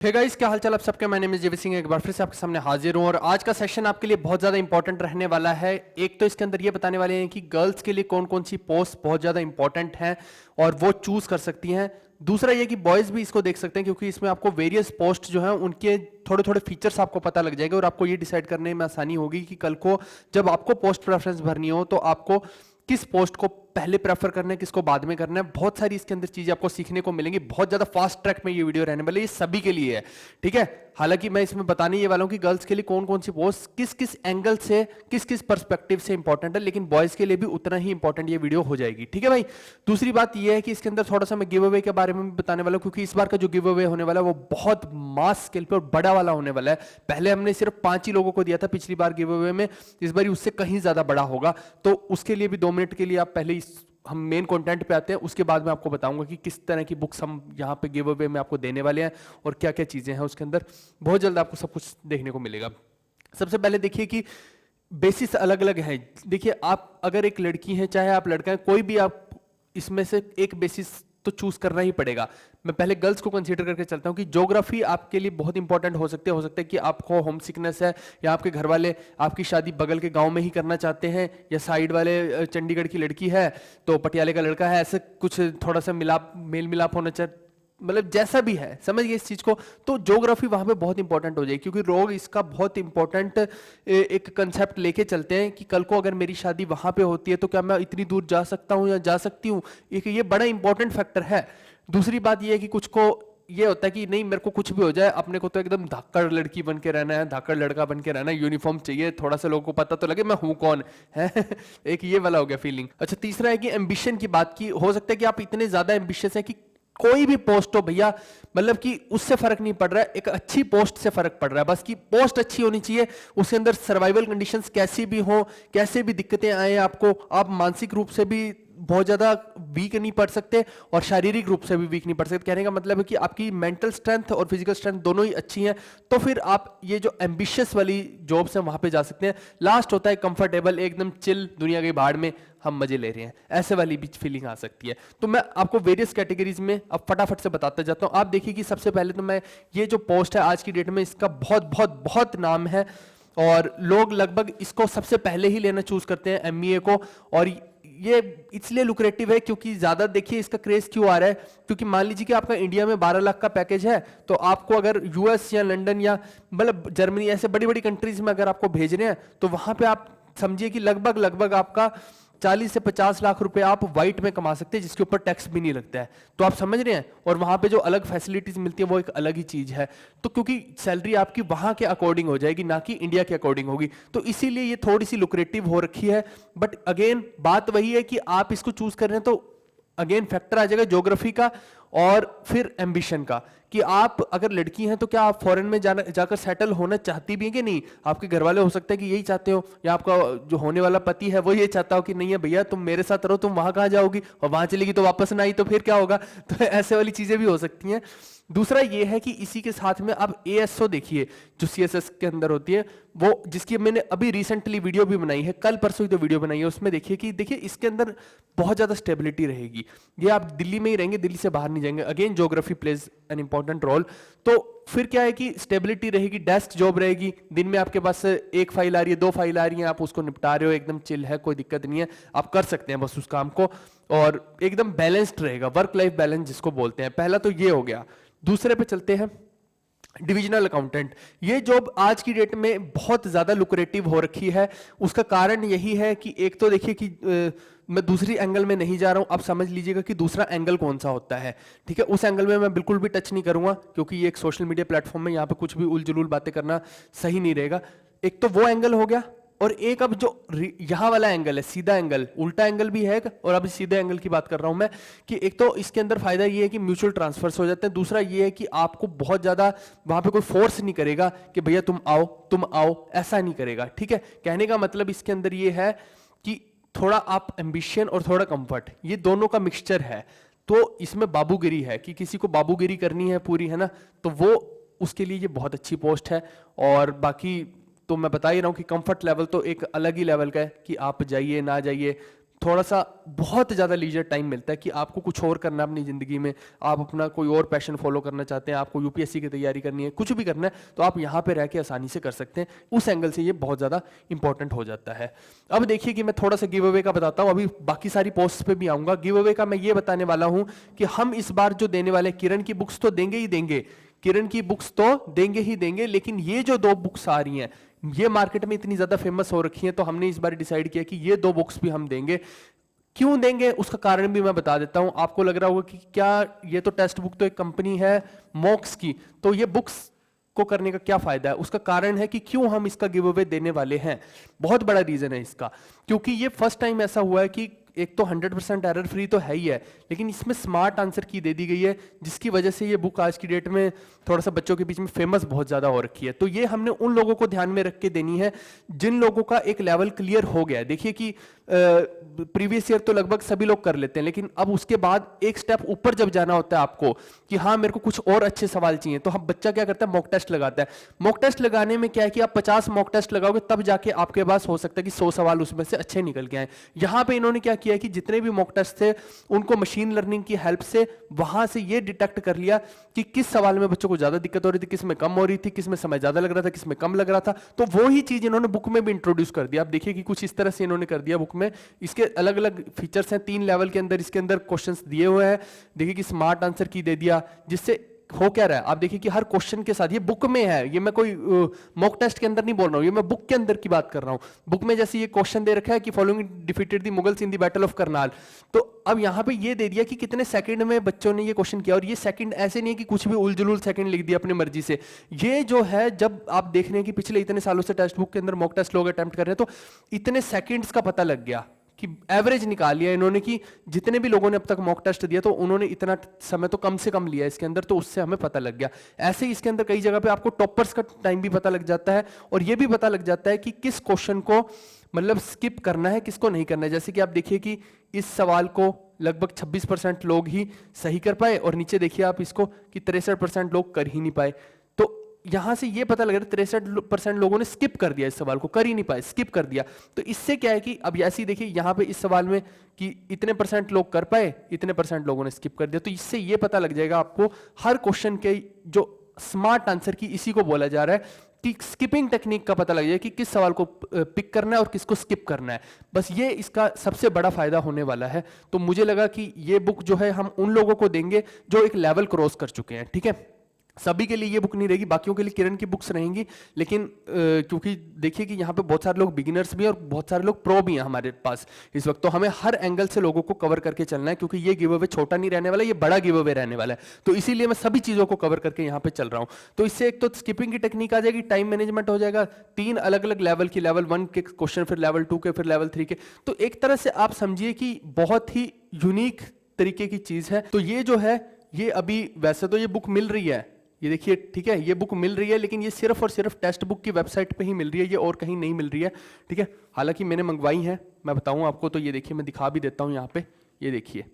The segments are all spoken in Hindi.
हे गाइस, क्या हाल चाल आप सबके। मैंने जेवी सिंह एक बार फिर से आपके सामने हाजिर हूं और आज का सेशन आपके लिए बहुत ज़्यादा इंपॉर्टेंट रहने वाला है। एक तो इसके अंदर ये बताने वाले हैं कि गर्ल्स के लिए कौन कौन सी पोस्ट बहुत ज़्यादा इंपॉर्टेंट हैं और वो चूज कर सकती हैं। दूसरा ये कि बॉयज़ भी इसको देख सकते हैं क्योंकि इसमें आपको वेरियस पोस्ट जो हैं उनके थोड़े थोड़े फीचर्स आपको पता लग जाएंगे और आपको ये डिसाइड करने में आसानी होगी कि कल को जब आपको पोस्ट प्रेफरेंस भरनी हो तो आपको किस पोस्ट को पहले प्रेफर करना है, किसको बाद में करना है। बहुत सारी इसके अंदर चीजें आपको सीखने को मिलेंगी। बहुत ज्यादा फास्ट ट्रैक में ये वीडियो रहने वाली है, ये सभी के लिए है, ठीक है। हालांकि मैं इसमें बताने ये वाला हूं कि गर्ल्स के लिए कौन कौन सी पोस्ट किस किस एंगल से किस किस पर्सपेक्टिव से इंपॉर्टेंट है, लेकिन बॉयज के लिए भी उतना ही इंपॉर्टेंट ये वीडियो हो जाएगी, ठीक है भाई। दूसरी बात ये है कि इसके अंदर थोड़ा सा मैं गिव अवे के बारे में भी बताने वाला हूं क्योंकि इस बार का जो गिव अवे होने वाला है वो बहुत मास स्केल पे और बड़ा वाला होने वाला है। पहले हमने सिर्फ 5 ही लोगों को दिया था पिछली बार गिव अवे में, इस बार उससे कहीं ज्यादा बड़ा होगा। तो उसके लिए भी 2 मिनट के लिए आप पहले हम मेन कंटेंट पे आते हैं, उसके बाद मैं आपको बताऊंगा कि किस तरह की बुक्स हम यहाँ पे गिव अवे में आपको देने वाले हैं और क्या क्या चीजें हैं उसके अंदर। बहुत जल्द आपको सब कुछ देखने को मिलेगा। सबसे पहले देखिए कि बेसिस अलग अलग है। देखिए, आप अगर एक लड़की हैं चाहे आप लड़का है, कोई भी आप इसमें से एक बेसिस तो चूज करना ही पड़ेगा। मैं पहले गर्ल्स को कंसीडर करके चलता हूं कि ज्योग्राफी आपके लिए बहुत इंपॉर्टेंट हो सकता है कि आपको होम सिकनेस है या आपके घर वाले आपकी शादी बगल के गांव में ही करना चाहते हैं या साइड वाले चंडीगढ़ की लड़की है तो पटियाले का लड़का है, ऐसे कुछ थोड़ा सा मेल मिलाप होना चाहिए, मतलब जैसा भी है, समझ गए इस चीज को। तो ज्योग्राफी वहां पे बहुत इंपॉर्टेंट हो जाएगी क्योंकि लोग इसका बहुत इंपॉर्टेंट एक कंसेप्ट लेके चलते हैं कि कल को अगर मेरी शादी वहां पे होती है तो क्या मैं इतनी दूर जा सकता हूं या जा सकती हूँ। एक ये बड़ा इंपॉर्टेंट फैक्टर है। दूसरी बात ये है कि कुछ को ये होता है कि नहीं, मेरे को कुछ भी हो जाए, अपने को तो एकदम धाकड़ लड़की बन के रहना है, धाकड़ लड़का बन के रहना है, यूनिफॉर्म चाहिए, थोड़ा सा लोगों को पता तो लगे मैं हूं कौन है। एक ये वाला हो गया फीलिंग। अच्छा, तीसरा है कि एम्बिशन की बात की। हो सकता है कि आप इतने ज्यादा एम्बिशियस हैं कि कोई भी पोस्ट हो भैया, मतलब कि उससे फर्क नहीं पड़ रहा है, एक अच्छी पोस्ट से फर्क पड़ रहा है, बस कि पोस्ट अच्छी होनी चाहिए। उसके अंदर सर्वाइवल कंडीशंस कैसी भी हो, कैसे भी दिक्कतें आए आपको, आप मानसिक रूप से भी बहुत ज्यादा वीक नहीं पड़ सकते और शारीरिक रूप से भी वीक नहीं पड़ सकते। कहने का मतलब है कि आपकी मेंटल स्ट्रेंथ और फिजिकल स्ट्रेंथ दोनों ही अच्छी हैं, तो फिर आप ये जो एम्बिशियस वाली जॉब्स हैं वहां पे जा सकते हैं। लास्ट होता है कंफर्टेबल, एकदम चिल, दुनिया की भाड़ में हम मजे ले रहे हैं, ऐसे वाली भी फीलिंग आ सकती है। तो मैं आपको वेरियस कैटेगरीज में अब फटाफट से बताता जाता हूं। आप देखिए कि सबसे पहले तो मैं ये जो पोस्ट है आज की डेट में इसका बहुत बहुत बहुत नाम है और लोग लगभग इसको सबसे पहले ही लेना चूज करते हैं, एमबीए को। और ये इसलिए लुक्रेटिव है क्योंकि ज्यादा देखिए इसका क्रेज क्यों आ रहा है, क्योंकि मान लीजिए कि आपका इंडिया में 12 लाख का पैकेज है तो आपको अगर यूएस या लंदन या मतलब जर्मनी ऐसे बड़ी बड़ी कंट्रीज में अगर आपको भेजने हैं तो वहां पे आप समझिए कि लगभग लगभग आपका 40 से 50 लाख रुपए आप वाइट में कमा सकते हैं जिसके ऊपर टैक्स भी नहीं लगता है। तो आप समझ रहे हैं, और वहां पे जो अलग फैसिलिटीज मिलती है वो एक अलग ही चीज है। तो क्योंकि सैलरी आपकी वहां के अकॉर्डिंग हो जाएगी, ना कि इंडिया के अकॉर्डिंग होगी, तो इसीलिए ये थोड़ी सी लुक्रेटिव हो रखी है। बट अगेन बात वही है कि आप इसको चूज कर रहे हैं तो अगेन फैक्टर आ जाएगा ज्योग्राफी का और फिर एम्बिशन का, कि आप अगर लड़की हैं तो क्या आप फॉरेन में जाकर सेटल होना चाहती भी हैं कि नहीं। आपके घर वाले हो सकते हैं कि यही चाहते हो, या आपका जो होने वाला पति है वो ये चाहता हो कि नहीं है भैया तुम मेरे साथ रहो, तुम वहां कहाँ जाओगी, और वहां चलेगी तो वापस ना आई तो फिर क्या होगा। तो ऐसे वाली चीजें भी हो सकती हैं। दूसरा ये है कि इसी के साथ में आप एएसओ देखिए जो सीएसएस के अंदर होती है, वो जिसकी मैंने अभी रिसेंटली वीडियो भी बनाई है, कल परसों ही तो वीडियो बनाई है, उसमें देखिए कि देखिए इसके अंदर बहुत ज्यादा स्टेबिलिटी रहेगी। ये आप दिल्ली में ही रहेंगे, दिल्ली से बाहर नहीं जाएंगे। Again geography plays an important role. तो फिर क्या है कि स्टेबिलिटी रहेगी, डेस्क जॉब रहेगी, दिन में आपके पास 1 फाइल आ रही है, 2 फाइल आ रही है, आप उसको निपटा रहे हो, एकदम चिल है, कोई दिक्कत नहीं है, आप कर सकते हैं बस उस काम को, और एकदम बैलेंस्ड रहेगा, वर्क लाइफ बैलेंस जिसको बोलते हैं। पहला तो ये हो गया। दूसरे पे चलते हैं, डिविजनल अकाउंटेंट। ये जॉब आज की डेट में बहुत ज्यादा लुक्रेटिव हो रखी है। उसका कारण यही है कि एक तो देखिए कि मैं दूसरी एंगल में नहीं जा रहा हूं, आप समझ लीजिएगा कि दूसरा एंगल कौन सा होता है, ठीक है। उस एंगल में मैं बिल्कुल भी टच नहीं करूंगा क्योंकि ये एक सोशल मीडिया प्लेटफॉर्म है, यहाँ पे कुछ भी उलझुल बातें करना सही नहीं रहेगा। एक तो वो एंगल हो गया, और एक अब जो यहां वाला एंगल है, सीधा एंगल, उल्टा एंगल भी है, और अब सीधे एंगल की बात कर रहा हूं मैं, कि एक तो इसके अंदर फायदा ये है कि म्यूचुअल ट्रांसफर्स हो जाते हैं। दूसरा ये है कि आपको बहुत ज्यादा वहां पे कोई फोर्स नहीं करेगा कि भैया तुम आओ, ऐसा नहीं करेगा, ठीक है। कहने का मतलब इसके अंदर ये है कि थोड़ा आप एम्बिशन और थोड़ा कंफर्ट, ये दोनों का मिक्सचर है। तो इसमें बाबूगिरी है कि किसी को बाबूगिरी करनी है पूरी, है ना, तो वो उसके लिए ये बहुत अच्छी पोस्ट है। और बाकी तो मैं बता ही रहा हूं कि कंफर्ट लेवल तो एक अलग ही लेवल का है कि आप जाइए ना जाइए, थोड़ा सा बहुत ज़्यादा लीजर टाइम मिलता है कि आपको कुछ और करना है अपनी ज़िंदगी में, आप अपना कोई और पैशन फॉलो करना चाहते हैं, आपको यूपीएससी की तैयारी करनी है, कुछ भी करना है, तो आप यहाँ पे रह के आसानी से कर सकते हैं। उस एंगल से ये बहुत ज़्यादा इंपॉर्टेंट हो जाता है। अब देखिए कि मैं थोड़ा सा गिव अवे का बताता हूँ, अभी बाकी सारी पोस्ट पे भी आऊँगा। गिव अवे का मैं ये बताने वाला हूँ कि हम इस बार जो देने वाले किरण की बुक्स तो देंगे ही देंगे, किरण की बुक्स तो देंगे ही देंगे, लेकिन ये जो 2 बुक्स आ रही हैं ये मार्केट में इतनी ज्यादा फेमस हो रखी हैं, तो हमने इस बार डिसाइड किया कि ये 2 बुक्स भी हम देंगे। क्यों देंगे उसका कारण भी मैं बता देता हूं। आपको लग रहा होगा कि क्या ये तो टेक्स्ट बुक तो एक कंपनी है मॉक्स की, तो ये बुक्स को करने का क्या फायदा है? उसका कारण है कि क्यों हम इसका गिव अवे देने वाले हैं। बहुत बड़ा रीजन है इसका, क्योंकि ये फर्स्ट टाइम ऐसा हुआ है कि एक तो 100% एरर फ्री तो है ही है, लेकिन इसमें स्मार्ट आंसर की दे दी गई है, जिसकी वजह से ये बुक आज की डेट में थोड़ा सा बच्चों के बीच में फेमस बहुत ज्यादा हो रखी है। तो ये हमने उन लोगों को ध्यान में रख के देनी है जिन लोगों का एक लेवल क्लियर हो गया है। देखिए कि प्रीवियस ईयर तो लगभग सभी लोग कर लेते हैं, लेकिन अब उसके बाद एक स्टेप ऊपर जब जाना होता है आपको कि हाँ मेरे को कुछ और अच्छे सवाल चाहिए, तो हम बच्चा क्या करता है, मॉक टेस्ट लगाता है। मॉक टेस्ट लगाने में क्या है कि आप 50 मॉक टेस्ट लगाओगे तब जाके आपके पास हो सकता है कि 100 सवाल उसमें से अच्छे निकल के आए। यहां पे इन्होंने क्या किया कि जितने भी मॉक टेस्ट थे उनको मशीन लर्निंग की हेल्प से वहां से ये डिटेक्ट कर लिया कि किस सवाल में बच्चों को ज्यादा दिक्कत हो रही थी, किस में कम हो रही थी, किस में समय ज्यादा लग रहा था, किस में कम लग रहा था। तो वो ही चीज इन्होंने बुक में भी इंट्रोड्यूस कर दिया। आप देखिए कि कुछ इस तरह से इन्होंने कर दिया बुक में। इसके अलग अलग फीचर्स हैं, 3 लेवल के अंदर इसके अंदर क्वेश्चंस दिए हुए हैं। देखिए कि स्मार्ट आंसर की दे दिया, जिससे हो क्या रहा है आप देखिए कि हर क्वेश्चन के साथ ये बुक में है, ये मैं कोई मॉक टेस्ट के अंदर नहीं बोल रहा हूं, ये मैं बुक के अंदर की बात कर रहा हूं। बुक में जैसे ये क्वेश्चन दे रखा है कि following defeated the Mughals in the battle of Karnal, तो अब यहां पे ये दे दिया कि कितने सेकंड में बच्चों ने ये क्वेश्चन किया। और ये सेकंड ऐसे नहीं है कि कुछ भी उलझुल सेकंड लिख दिया अपनी मर्जी से। ये जो है, जब आप देख रहे हैं कि पिछले इतने सालों से टेक्स्ट बुक के अंदर मॉक टेस्ट लोग अटेम्प्ट कर रहे हैं, तो इतने सेकंड्स का पता लग गया कि एवरेज निकाल लिया इन्होंने कि जितने भी लोगों ने अब तक मॉक टेस्ट दिया तो उन्होंने इतना समय तो कम से कम लिया इसके अंदर, तो उससे हमें पता लग गया। ऐसे ही इसके अंदर कई जगह पे आपको टॉपर्स का टाइम भी पता लग जाता है, और ये भी पता लग जाता है कि किस क्वेश्चन को मतलब स्किप करना है, किसको नहीं करना है। जैसे कि आप देखिए कि इस सवाल को लगभग 26% लोग ही सही कर पाए, और नीचे देखिए आप इसको कि 63% लोग कर ही नहीं पाए। तो यहां से ये पता लग रहा है 63% लोगों ने स्किप कर दिया, इस सवाल को कर ही नहीं पाए, स्किप कर दिया। तो इससे क्या है कि अब ऐसे ही देखिए यहां पे इस सवाल में कि इतने परसेंट लोग कर पाए, इतने परसेंट लोगों ने स्किप कर दिया। तो इससे ये पता लग जाएगा आपको हर क्वेश्चन के जो स्मार्ट आंसर की, इसी को बोला जा रहा है कि स्किपिंग टेक्निक का पता लग जाए कि किस सवाल को पिक करना है और किसको स्किप करना है। बस ये इसका सबसे बड़ा फायदा होने वाला है। तो मुझे लगा कि ये बुक जो है हम उन लोगों को देंगे जो एक लेवल क्रॉस कर चुके हैं। ठीक है, सभी के लिए ये बुक नहीं रहेगी, बाकियों के लिए किरण की बुक्स रहेंगी, लेकिन क्योंकि देखिए कि यहाँ पे बहुत सारे लोग बिगिनर्स भी हैं और बहुत सारे लोग प्रो भी हैं हमारे पास इस वक्त, तो हमें हर एंगल से लोगों को कवर करके चलना है, क्योंकि ये गिव अवे छोटा नहीं रहने वाला, ये बड़ा गिव अवे रहने वाला है। तो इसीलिए मैं सभी चीजों को कवर करके यहाँ पे चल रहा हूँ। तो इससे एक तो स्किपिंग की टेक्निक आ जाएगी, टाइम मैनेजमेंट हो जाएगा, 3 अलग अलग लेवल की, लेवल 1 के क्वेश्चन, फिर लेवल 2 के, फिर लेवल 3 के। तो एक तरह से आप समझिए कि बहुत ही यूनिक तरीके की चीज है। तो ये जो है, ये अभी वैसे तो ये बुक मिल रही है, ये देखिए, ठीक है, ये बुक मिल रही है, लेकिन ये सिर्फ और सिर्फ टेक्स्ट बुक की वेबसाइट पे ही मिल रही है, ये और कहीं नहीं मिल रही है। ठीक है, हालांकि मैंने मंगवाई है, मैं बताऊं आपको। तो ये देखिए, मैं दिखा भी देता हूं यहाँ पे, ये देखिए।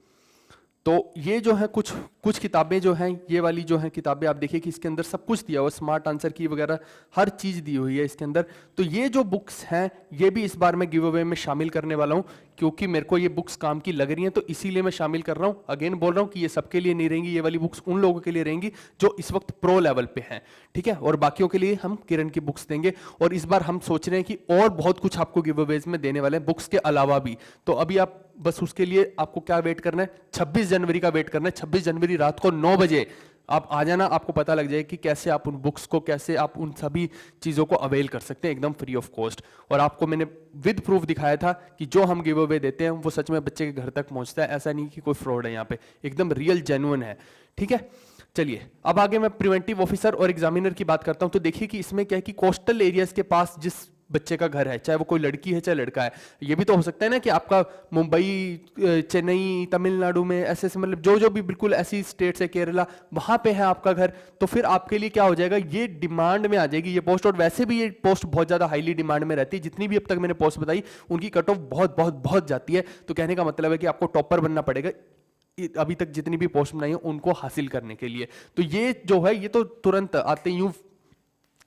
तो ये जो है कुछ किताबें जो हैं, ये वाली जो हैं किताबें, आप देखिए कि इसके अंदर सब कुछ दिया हुआ, स्मार्ट आंसर की वगैरह हर चीज़ दी हुई है इसके अंदर। तो ये जो बुक्स हैं, ये भी इस बार मैं गिव अवे में शामिल करने वाला हूँ, क्योंकि मेरे को ये बुक्स काम की लग रही हैं, तो इसीलिए मैं शामिल कर रहा हूँ। अगेन बोल रहा हूँ कि ये सबके लिए नहीं रहेंगी, ये वाली बुक्स उन लोगों के लिए रहेंगी जो इस वक्त प्रो लेवल पे हैं। ठीक है, और बाकियों के लिए हम किरण की बुक्स देंगे। और इस बार हम सोच रहे हैं कि और बहुत कुछ आपको गिव अवेज में देने वाले हैं बुक्स के अलावा भी। तो अभी आप बस उसके लिए आपको क्या वेट करना है, 26 जनवरी का वेट करना है। 26 जनवरी रात को 9 बजे आप आ जाना, आपको पता लग जाए कि कैसे आप उन बुक्स को, कैसे आप उन सभी चीज़ों को अवेल कर सकते हैं एकदम फ्री ऑफ कॉस्ट। और आपको मैंने विद प्रूफ दिखाया था कि जो हम गिव अवे देते हैं वो सच में बच्चे के घर तक पहुंचता है, ऐसा नहीं कि कोई फ्रॉड है यहाँ पे, एकदम रियल जेन्युइन है। ठीक है, चलिए अब आगे मैं प्रिवेंटिव ऑफिसर और एग्जामिनर की बात करता हूं। तो देखिए कि इसमें क्या है कि कोस्टल एरियाज के पास जिस बच्चे का घर है, चाहे वो कोई लड़की है चाहे लड़का है, ये भी तो हो सकता है ना कि आपका मुंबई, चेन्नई, तमिलनाडु में ऐसे ऐसे मतलब जो जो भी बिल्कुल ऐसी स्टेट्स है, केरला, वहां पे है आपका घर, तो फिर आपके लिए क्या हो जाएगा, ये डिमांड में आ जाएगी ये पोस्ट। और वैसे भी ये पोस्ट बहुत ज्यादा हाईली डिमांड में रहती है, जितनी भी अब तक मैंने पोस्ट बताई उनकी कट ऑफ बहुत बहुत बहुत जाती है। तो कहने का मतलब है कि आपको टॉपर बनना पड़ेगा अभी तक जितनी भी पोस्ट बनाई है उनको हासिल करने के लिए। तो ये जो है, ये तो तुरंत आते यूं,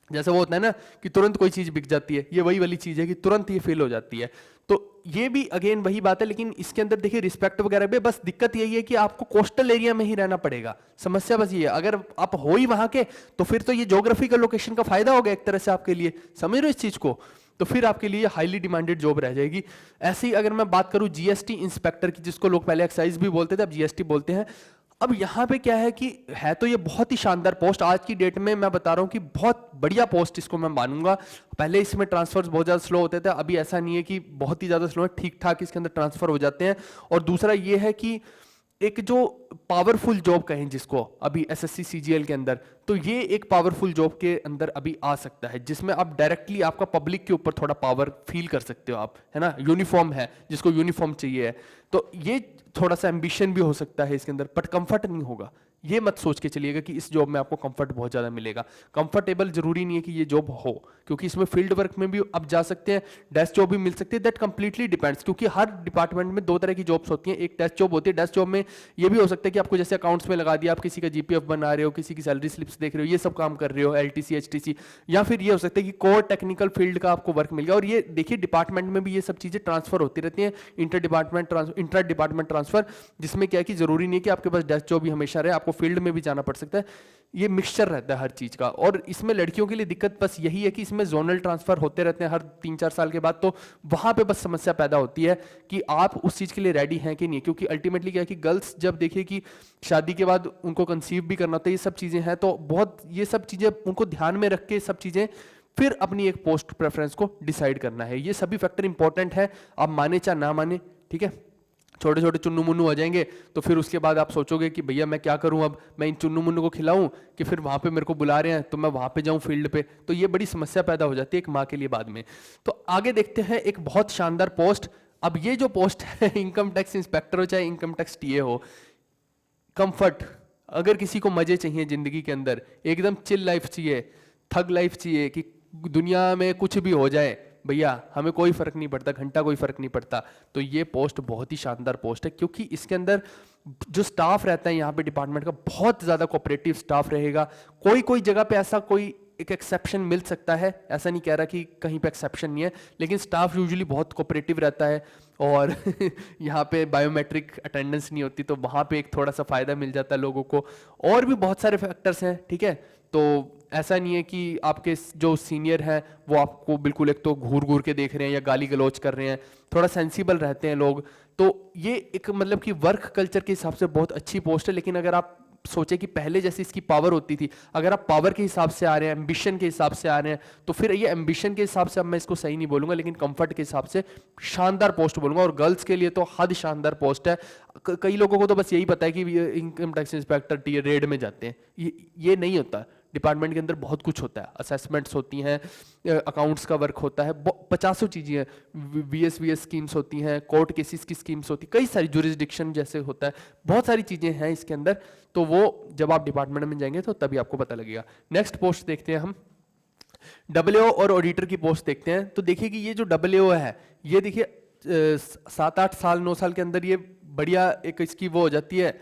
जैसे वो होता है ना कि तुरंत कोई चीज बिक जाती है, ये वही वाली चीज है कि तुरंत ये फेल हो जाती है। तो ये भी अगेन वही बात है, लेकिन इसके अंदर देखिए रिस्पेक्ट वगैरह भी, बस दिक्कत यही है कि आपको कोस्टल एरिया में ही रहना पड़ेगा। समस्या बस ये है, अगर आप हो ही वहां के तो फिर तो ये ज्योग्राफिकल लोकेशन का फायदा हो गया एक तरह से आपके लिए, समझ रहे हो इस चीज को। तो फिर आपके लिए हाईली डिमांडेड जॉब रह जाएगी। ऐसे ही अगर मैं बात करूं जीएसटी इंस्पेक्टर की, जिसको लोग पहले एक्साइज भी बोलते थे, अब जीएसटी बोलते हैं। अब यहाँ पे क्या है कि है तो ये बहुत ही शानदार पोस्ट, आज की डेट में मैं बता रहा हूँ कि बहुत बढ़िया पोस्ट इसको मैं मानूंगा। पहले इसमें ट्रांसफर्स बहुत ज़्यादा स्लो होते थे, अभी ऐसा नहीं है कि बहुत ही ज़्यादा स्लो है, ठीक ठाक इसके अंदर ट्रांसफर हो जाते हैं। और दूसरा ये है कि एक जो पावरफुल जॉब कहें जिसको अभी एसएससी सीजीएल के अंदर, तो ये एक पावरफुल जॉब के अंदर अभी आ सकता है, जिसमें आप डायरेक्टली आपका पब्लिक के ऊपर थोड़ा पावर फील कर सकते हो आप, है ना। यूनिफॉर्म है, जिसको यूनिफॉर्म चाहिए है, तो ये थोड़ा सा एम्बिशन भी हो सकता है इसके अंदर, बट कंफर्ट नहीं होगा। ये मत सोच के चलिएगा कि इस जॉब में आपको कंफर्ट बहुत ज़्यादा मिलेगा। कंफर्टेबल जरूरी नहीं है कि ये जॉब हो, क्योंकि इसमें फील्ड वर्क में भी आप जा सकते हैं, डेस्क जॉब भी मिल सकती है। दैट कंप्लीटली डिपेंड्स, क्योंकि हर डिपार्टमेंट में दो तरह की जॉब्स होती हैं। एक डेस्क जॉब होती है, डेस्क जॉब में ये भी हो सकता है कि आपको जैसे अकाउंट्स में लगा दिया, आप किसी का जीपीएफ बना रहे हो, किसी की सैलरी स्लिप्स देख रहे हो, ये सब काम कर रहे हो, एलटीसी एचटीसी। या फिर ये हो सकता है कि कोर टेक्निकल फील्ड का आपको वर्क मिल गया। और ये देखिए डिपार्टमेंट में भी ये सब चीज़ें ट्रांसफर होती रहती हैं, इंटर डिपार्टमेंट ट्रांसफर, जिसमें क्या है कि जरूरी नहीं है कि आपके पास डेस्क जॉब ही हमेशा रहे, आपको फील्ड में भी जाना पड़ सकता है। ये मिक्सचर रहता है हर चीज का। और इसमें लड़कियों के लिए दिक्कत बस यही है कि इसमें जोनल ट्रांसफर होते रहते हैं हर 3-4 साल के बाद, तो वहां पे बस समस्या पैदा होती है कि आप उस चीज के लिए रेडी हैं कि नहीं। क्योंकि अल्टीमेटली क्या है कि गर्ल्स जब देखिए कि शादी के बाद उनको कंसीव भी करना होता है, ये सब चीजें हैं, तो बहुत ये सब चीजें उनको ध्यान में रख के सब चीजें फिर अपनी एक पोस्ट प्रेफरेंस को डिसाइड करना है। ये सभी फैक्टर इंपॉर्टेंट है, आप माने चाहे ना माने, ठीक है। छोटे छोटे चुन्नू मुन्नू हो जाएंगे तो फिर उसके बाद आप सोचोगे कि भैया मैं क्या करूं, अब मैं इन चुन्नू मुन्नू को खिलाऊं कि फिर वहां पे मेरे को बुला रहे हैं तो मैं वहां पे जाऊं फील्ड पे। तो ये बड़ी समस्या पैदा हो जाती है एक माँ के लिए बाद में। तो आगे देखते हैं एक बहुत शानदार पोस्ट। अब ये जो पोस्ट है इनकम टैक्स इंस्पेक्टर हो चाहे इनकम टैक्स टीए हो, कंफर्ट, अगर किसी को मजे चाहिए जिंदगी के अंदर, एकदम चिल लाइफ चाहिए, थग लाइफ चाहिए कि दुनिया में कुछ भी हो जाए भैया हमें कोई फर्क नहीं पड़ता, घंटा कोई फर्क नहीं पड़ता, तो ये पोस्ट बहुत ही शानदार पोस्ट है। क्योंकि इसके अंदर जो स्टाफ रहता है यहाँ पे डिपार्टमेंट का, बहुत ज्यादा कोऑपरेटिव स्टाफ रहेगा। कोई कोई जगह पे ऐसा कोई एक एक्सेप्शन मिल सकता है, ऐसा नहीं कह रहा कि कहीं पे एक्सेप्शन नहीं है, लेकिन स्टाफ यूजुअली बहुत कोऑपरेटिव रहता है। और यहाँ पे बायोमेट्रिक अटेंडेंस नहीं होती, तो वहाँ पे एक थोड़ा सा फायदा मिल जाता है लोगों को। और भी बहुत सारे फैक्टर्स हैं, ठीक है। तो ऐसा नहीं है कि आपके जो सीनियर हैं वो आपको बिल्कुल एक तो घूर घूर के देख रहे हैं या गाली गलौज कर रहे हैं, थोड़ा सेंसिबल रहते हैं लोग। तो ये एक मतलब कि वर्क कल्चर के हिसाब से बहुत अच्छी पोस्ट है। लेकिन अगर आप सोचे कि पहले जैसे इसकी पावर होती थी, अगर आप पावर के हिसाब से आ रहे हैं, एम्बिशन के हिसाब से आ रहे हैं, तो फिर ये एम्बिशन के हिसाब से अब मैं इसको सही नहीं बोलूंगा, लेकिन कंफर्ट के हिसाब से शानदार पोस्ट बोलूंगा। और गर्ल्स के लिए तो हद शानदार पोस्ट है। कई लोगों को तो बस यही पता है कि income tax inspector T red में जाते हैं, ये नहीं होता। डिपार्टमेंट के अंदर बहुत कुछ होता है, असेसमेंट्स होती हैं, अकाउंट्स का वर्क होता है, 50 चीज़ें हैं, वीएस स्कीम्स होती हैं, कोर्ट केसेस की स्कीम्स होती, कई सारी जुरिस्डिक्शन जैसे होता है, बहुत सारी चीज़ें हैं इसके अंदर। तो वो जब आप डिपार्टमेंट में जाएंगे तो तभी आपको पता लगेगा। नेक्स्ट पोस्ट देखते हैं हम, डब्ल्यूओ और ऑडिटर की पोस्ट देखते हैं। तो देखिए कि ये जो डब्ल्यूओ है, ये देखिए 7-8 साल 9 साल के अंदर ये बढ़िया एक इसकी वो हो जाती है,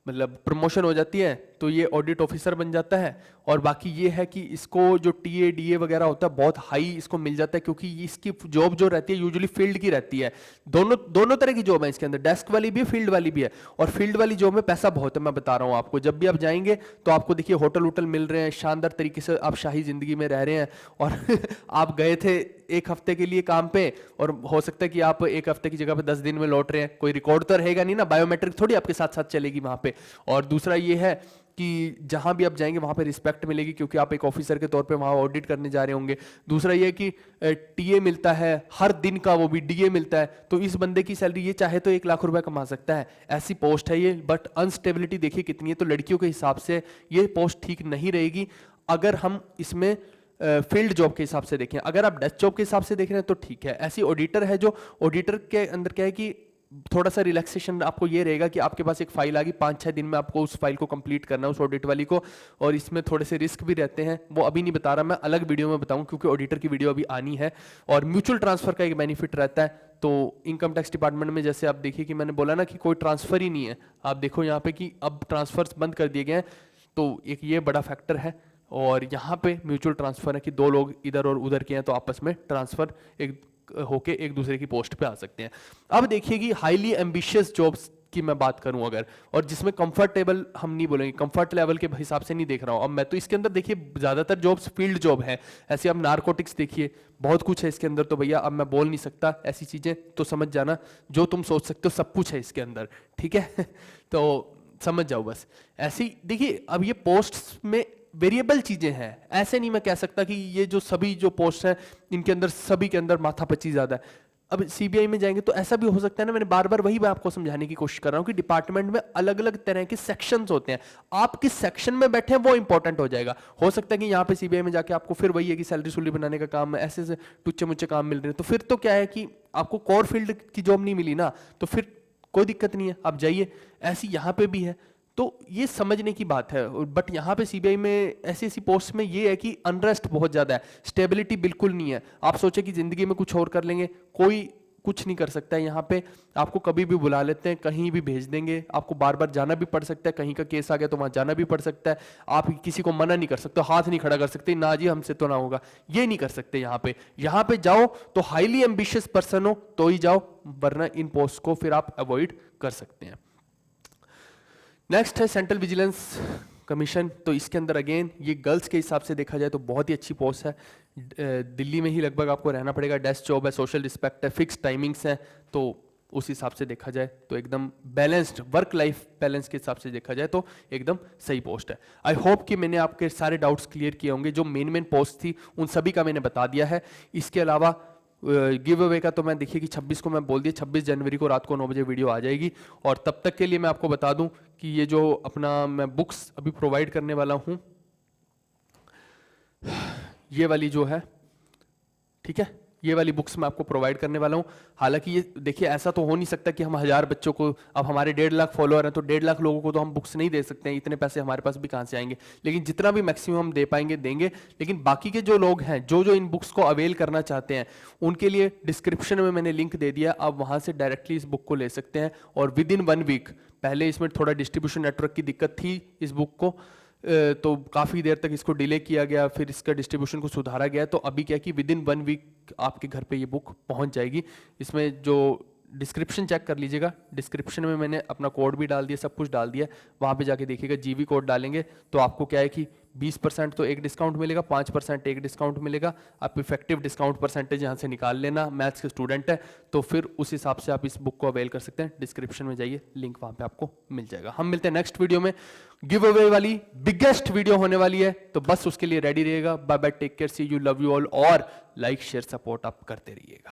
मतलब प्रमोशन हो जाती है, तो ये ऑडिट ऑफिसर बन जाता है। और बाकी ये है कि इसको जो टीए डीए वगैरह होता है बहुत हाई इसको मिल जाता है, क्योंकि इसकी जॉब जो रहती है यूजुअली फील्ड की रहती है। दोनों तरह की जॉब है इसके अंदर, डेस्क वाली भी है, फील्ड वाली भी है। और फील्ड वाली जॉब में पैसा बहुत है, मैं बता रहा हूँ आपको। जब भी आप जाएंगे तो आपको देखिए होटल वोटल मिल रहे हैं, शानदार तरीके से आप शाही जिंदगी में रह रहे हैं। और आप गए थे 1 हफ्ते के लिए काम पे, और हो सकता है कि आप 1 हफ्ते की जगह पे 10 दिन में लौट रहे हैं, कोई रिकॉर्ड तो रहेगा नहीं ना, बायोमेट्रिक थोड़ी आपके साथ साथ चलेगी वहां पे। और दूसरा ये है कि जहां भी आप जाएंगे वहां पे रिस्पेक्ट मिलेगी, क्योंकि आप एक ऑफिसर के तौर पे वहां ऑडिट करने जा रहे होंगे। दूसरा ये है कि टीए मिलता है हर दिन का, वो भी डीए मिलता है, तो इस बंदे की सैलरी ये चाहे तो 1 लाख रुपए कमा सकता है, ऐसी पोस्ट है ये। बट अनस्टेबिलिटी देखिए कितनी है, तो लड़कियों के हिसाब से ये पोस्ट ठीक नहीं रहेगी। अगर हम इसमें फील्ड जॉब के हिसाब से देखें, अगर आप डेस्क जॉब के हिसाब से देख रहे हैं तो ठीक है। ऐसी ऑडिटर है, जो ऑडिटर के अंदर क्या है कि थोड़ा सा रिलैक्सेशन आपको ये रहेगा कि आपके पास एक फाइल आ गई, 5-6 दिन में आपको उस फाइल को कंप्लीट करना है, उस ऑडिट वाली को। और इसमें थोड़े से रिस्क भी रहते हैं, वो अभी नहीं बता रहा, मैं अलग वीडियो में बताऊं, क्योंकि ऑडिटर की वीडियो अभी आनी है। और म्यूचुअल ट्रांसफर का एक बेनिफिट रहता है। तो इनकम टैक्स डिपार्टमेंट में जैसे आप देखिए कि मैंने बोला ना कि कोई ट्रांसफर ही नहीं है, आप देखो यहाँ पे कि अब ट्रांसफर्स बंद कर दिए गए हैं, तो एक ये बड़ा फैक्टर है। और यहाँ पे म्यूचुअल ट्रांसफर है कि 2 लोग इधर और उधर के हैं तो आपस में ट्रांसफर एक होके एक दूसरे की पोस्ट पे आ सकते हैं। अब देखिए कि हाईली एम्बिशियस जॉब्स की मैं बात करूं अगर, और जिसमें कंफर्टेबल हम नहीं बोलेंगे, कंफर्ट लेवल के हिसाब से नहीं देख रहा हूं अब मैं, तो इसके अंदर देखिए ज्यादातर जॉब्स फील्ड जॉब है। ऐसे अब नारकोटिक्स देखिए, बहुत कुछ है इसके अंदर, तो भैया अब मैं बोल नहीं सकता ऐसी चीजें, तो समझ जाना जो तुम सोच सकते हो सब कुछ है इसके अंदर, ठीक है तो समझ जाओ बस। ऐसी देखिए अब ये पोस्ट्स में वेरिएबल चीजें हैं, ऐसे नहीं मैं कह सकता कि ये जो सभी जो पोस्ट हैं इनके अंदर सभी के अंदर माथापच्ची ज्यादा है। अब सीबीआई में जाएंगे तो ऐसा भी हो सकता है ना, मैंने बार बार वही मैं आपको समझाने की कोशिश कर रहा हूं कि डिपार्टमेंट में अलग अलग तरह के सेक्शंस होते हैं, आप किस सेक्शन में बैठे हैं वो इंपॉर्टेंट हो जाएगा। हो सकता है कि यहाँ पे सीबीआई में जाके आपको फिर वही है कि सैलरी सुलरी बनाने का काम, ऐसे से टुच्चे मुच्चे काम मिल रहे हैं, तो फिर तो क्या है कि आपको कोर फील्ड की जॉब नहीं मिली ना, तो फिर कोई दिक्कत नहीं है, आप जाइए। ऐसी यहाँ पे भी है, तो ये समझने की बात है। बट यहाँ पे सीबीआई में ऐसी ऐसी पोस्ट में ये है कि अनरेस्ट बहुत ज्यादा है, स्टेबिलिटी बिल्कुल नहीं है। आप सोचे कि जिंदगी में कुछ और कर लेंगे, कोई कुछ नहीं कर सकता है यहाँ पे। आपको कभी भी बुला लेते हैं, कहीं भी भेज देंगे, आपको बार बार जाना भी पड़ सकता है, कहीं का केस आ गया तो वहां जाना भी पड़ सकता है। आप किसी को मना नहीं कर सकते, हाथ नहीं खड़ा कर सकते, ना जी हमसे तो ना होगा, ये नहीं कर सकते यहाँ पे। यहाँ पे जाओ तो हाईली एम्बिशियस पर्सन हो तो ही जाओ, वरना इन पोस्ट को फिर आप अवॉइड कर सकते हैं। नेक्स्ट है सेंट्रल विजिलेंस कमीशन, तो इसके अंदर अगेन ये गर्ल्स के हिसाब से देखा जाए तो बहुत ही अच्छी पोस्ट है। दिल्ली में ही लगभग आपको रहना पड़ेगा, डेस्क जॉब है, सोशल रिस्पेक्ट है, फिक्स टाइमिंग्स हैं, तो उस हिसाब से देखा जाए तो एकदम बैलेंस्ड वर्क लाइफ बैलेंस के हिसाब से देखा जाए तो एकदम सही पोस्ट है। आई होप कि मैंने आपके सारे डाउट्स क्लियर किए होंगे, जो मेन पोस्ट थी उन सभी का मैंने बता दिया है। इसके अलावा गिव अवे का तो मैं देखिए कि 26 को मैं बोल दिया, 26 जनवरी को रात को 9 बजे वीडियो आ जाएगी। और तब तक के लिए मैं आपको बता दूं कि ये जो अपना मैं बुक्स अभी प्रोवाइड करने वाला हूं, ये वाली जो है, ठीक है, ये वाली बुक्स मैं आपको प्रोवाइड करने वाला हूं। हालांकि ये देखिए ऐसा तो हो नहीं सकता कि हम 1000 बच्चों को, अब हमारे 1.5 लाख फॉलोअर हैं तो 1.5 लाख लोगों को तो हम बुक्स नहीं दे सकते हैं, इतने पैसे हमारे पास भी कहां से आएंगे। लेकिन जितना भी मैक्सिमम हम दे पाएंगे देंगे। लेकिन बाकी के जो लोग हैं जो जो इन बुक्स को अवेल करना चाहते हैं, उनके लिए डिस्क्रिप्शन में मैंने लिंक दे दिया, आप वहां से डायरेक्टली इस बुक को ले सकते हैं। और विद इन 1 वीक, पहले इसमें थोड़ा डिस्ट्रीब्यूशन नेटवर्क की दिक्कत थी इस बुक को, तो काफ़ी देर तक इसको डिले किया गया, फिर इसका डिस्ट्रीब्यूशन को सुधारा गया। तो अभी क्या कि विद इन 1 वीक आपके घर पे ये बुक पहुंच जाएगी। इसमें जो डिस्क्रिप्शन चेक कर लीजिएगा, डिस्क्रिप्शन में मैंने अपना कोड भी डाल दिया, सब कुछ डाल दिया, वहाँ पे जाके देखिएगा। जीवी कोड डालेंगे तो आपको क्या है कि 20% तो एक डिस्काउंट मिलेगा, 5% एक डिस्काउंट मिलेगा। आप इफेक्टिव डिस्काउंट परसेंटेज यहाँ से निकाल लेना, मैथ्स के स्टूडेंट है तो फिर उस हिसाब से आप इस बुक को अवेल कर सकते हैं। डिस्क्रिप्शन में जाइए, लिंक वहाँ पे आपको मिल जाएगा। हम मिलते हैं नेक्स्ट वीडियो में, गिव अवे वाली बिगेस्ट वीडियो होने वाली है, तो बस उसके लिए रेडी रहिएगा। Bye bye, take care, see you, love you all. और लाइक शेयर सपोर्ट आप करते रहिएगा।